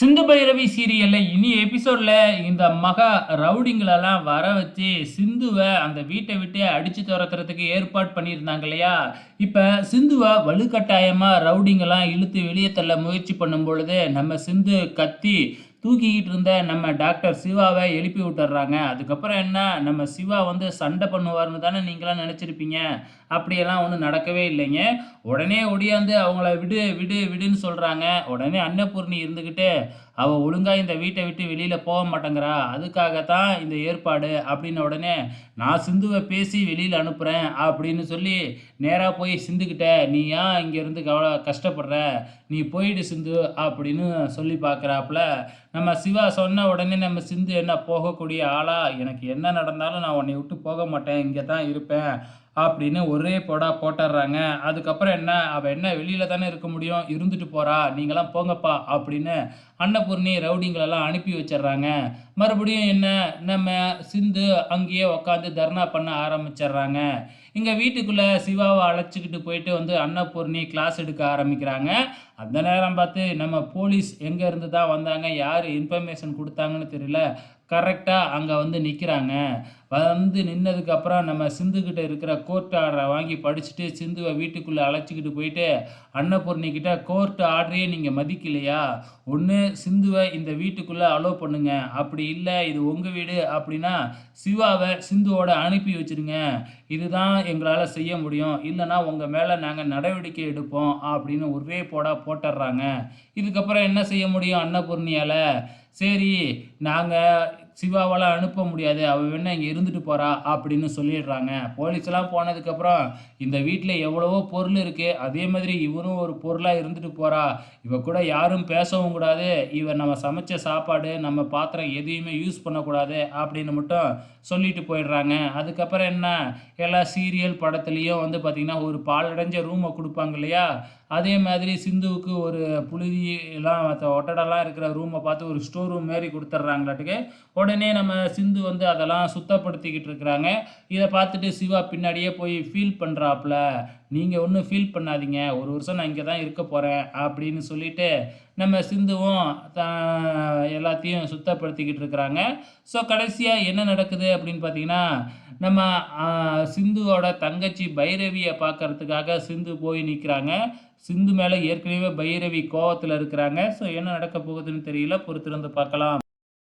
சிந்து பைரவி சீரியல்ல இனி எபிசோட்ல இந்த மகா ரவுடிங்களெல்லாம் வர வச்சு சிந்துவ அந்த வீட்டை விட்டே அடிச்சு துரத்துறதுக்கு ஏற்பாடு பண்ணியிருந்தாங்க இல்லையா? இப்ப சிந்துவ வலுக்கட்டாயமா ரவுடிங்கெல்லாம் இழுத்து வெளியே தள்ள முயற்சி பண்ணும் பொழுது நம்ம சிந்து கத்தி தூக்கிக்கிட்டு இருந்த நம்ம டாக்டர் சிவாவை எழுப்பி விட்டுறாங்க. அதுக்கப்புறம் என்ன, நம்ம சிவா வந்து சண்டை பண்ணுவார்னு தானே நீங்களாம் நினச்சிருப்பீங்க. அப்படியெல்லாம் ஒன்றும் நடக்கவே இல்லைங்க. உடனே ஒடியாந்து அவங்கள விடு விடு விடுன்னு சொல்கிறாங்க. உடனே அன்னபூர்ணி இருந்துக்கிட்டு அவள் ஒழுங்காக இந்த வீட்டை விட்டு வெளியில் போக மாட்டேங்கிறா, அதுக்காகத்தான் இந்த ஏற்பாடு அப்படின்ன உடனே நான் சிந்துவை பேசி வெளியில் அனுப்புகிறேன் அப்படின்னு சொல்லி நேராக போய் சிந்துக்கிட்ட, நீ ஏன் இங்கேருந்து கஷ்டப்படுற, நீ போயிடு சிந்து அப்படின்னு சொல்லி பார்க்குறாப்புல. நம்ம சிவா சொன்ன உடனே நம்ம சிந்து என்ன போகக்கூடிய ஆளா, எனக்கு என்ன நடந்தாலும் நான் உன்னை விட்டு போக மாட்டேன், இங்கே தான் இருப்பேன் அப்படின்னு ஒரே போடா போட்டுடுறாங்க. அதுக்கப்புறம் என்ன, அவள் என்ன வெளியில் தானே இருக்க முடியும், இருந்துட்டு போகிறா, நீங்களாம் போங்கப்பா அப்படின்னு அன்னபூர்ணி ரவுடிங்களெல்லாம் அனுப்பி வச்சிடுறாங்க. மறுபடியும் என்ன, நம்ம சிந்து அங்கேயே உட்காந்து தர்ணா பண்ண ஆரம்பிச்சிடுறாங்க. இங்கே வீட்டுக்குள்ளே சிவாவை அழைச்சிக்கிட்டு போயிட்டு வந்து அன்னபூர்ணி கிளாஸ் எடுக்க ஆரம்பிக்கிறாங்க. அந்த நேரம் பார்த்து நம்ம போலீஸ் எங்கே இருந்து தான் வந்தாங்க, யார் இன்ஃபர்மேஷன் கொடுத்தாங்கன்னு தெரியல, கரெக்டாக அங்கே வந்து நிற்கிறாங்க. வந்து நின்னதுக்கப்புறம் நம்ம சிந்துக்கிட்ட இருக்கிற கோர்ட் ஆர்டரை வாங்கி படிச்சுட்டு சிந்துவை வீட்டுக்குள்ளே அழைச்சிக்கிட்டு போயிட்டு அன்னபூர்ணிக்கிட்ட, கோர்ட் ஆர்டரையே நீங்கள் மதிக்கலையா, ஒன்று சிந்துவை இந்த வீட்டுக்குள்ளே அலோவ் பண்ணுங்க, அப்படி இல்லை இது உங்கள் வீடு அப்படின்னா சிவாவை சிந்துவோட அனுப்பி வச்சுருங்க, இதுதான் எங்களால் செய்ய முடியும், இல்லைனா உங்கள் மேலே நாங்கள் நடவடிக்கை எடுப்போம் அப்படின்னு ஒரே போட்டுடுறாங்க. இதுக்கப்புறம் என்ன செய்ய முடியும் அன்னபூர்ணியால்? சரி, நாங்கள் சிவாவால் அனுப்ப முடியாது, அவள் வேணா இங்கே இருந்துட்டு போகிறா அப்படின்னு சொல்லிடுறாங்க. போலீஸ்லாம் போனதுக்கப்புறம் இந்த வீட்டில் எவ்வளவோ பொருள் இருக்குது, அதே மாதிரி இவரும் ஒரு பொருளாக இருந்துட்டு போகிறா, இவ கூட யாரும் பேசவும் கூடாது, இவன் நம்ம சமைச்ச சாப்பாடு நம்ம பாத்திரம் எதையுமே யூஸ் பண்ணக்கூடாது அப்படின்னு மட்டும் சொல்லிட்டு போயிடுறாங்க. அதுக்கப்புறம் என்ன, எல்லா சீரியல் படத்துலேயும் வந்து பார்த்திங்கன்னா ஒரு பாலடைஞ்ச ரூமை கொடுப்பாங்க இல்லையா, அதே மாதிரி சிந்துவுக்கு ஒரு புழுதி எல்லாம் ஒட்டடெல்லாம் இருக்கிற ரூமை பார்த்து ஒரு ஸ்டோர் ரூம் மாரி கொடுத்துட்றாங்களாட்டுக்கு. உடனே நம்ம சிந்து வந்து அதெல்லாம் சுத்தப்படுத்திக்கிட்டு இருக்கிறாங்க. இதை பார்த்துட்டு சிவா பின்னாடியே போய் ஃபீல் பண்ணுறாப்புல, நீங்கள் ஒன்றும் ஃபீல் பண்ணாதீங்க, ஒரு வருஷம் நான் இங்கே தான் இருக்க போகிறேன் அப்படின்னு சொல்லிட்டு நம்ம சிந்துவும் எல்லாத்தையும் சுத்தப்படுத்திக்கிட்டு இருக்கிறாங்க. ஸோ கடைசியாக என்ன நடக்குது அப்படின்னு பார்த்தீங்கன்னா, நம்ம சிந்துவோட தங்கச்சி பைரவியை பார்க்கறதுக்காக சிந்து போய் நிற்கிறாங்க. சிந்து மேலே ஏற்கனவே பைரவி கோவத்தில் இருக்கிறாங்க. ஸோ என்ன நடக்க போகுதுன்னு தெரியல, பொறுத்திருந்து பார்க்கலாம்.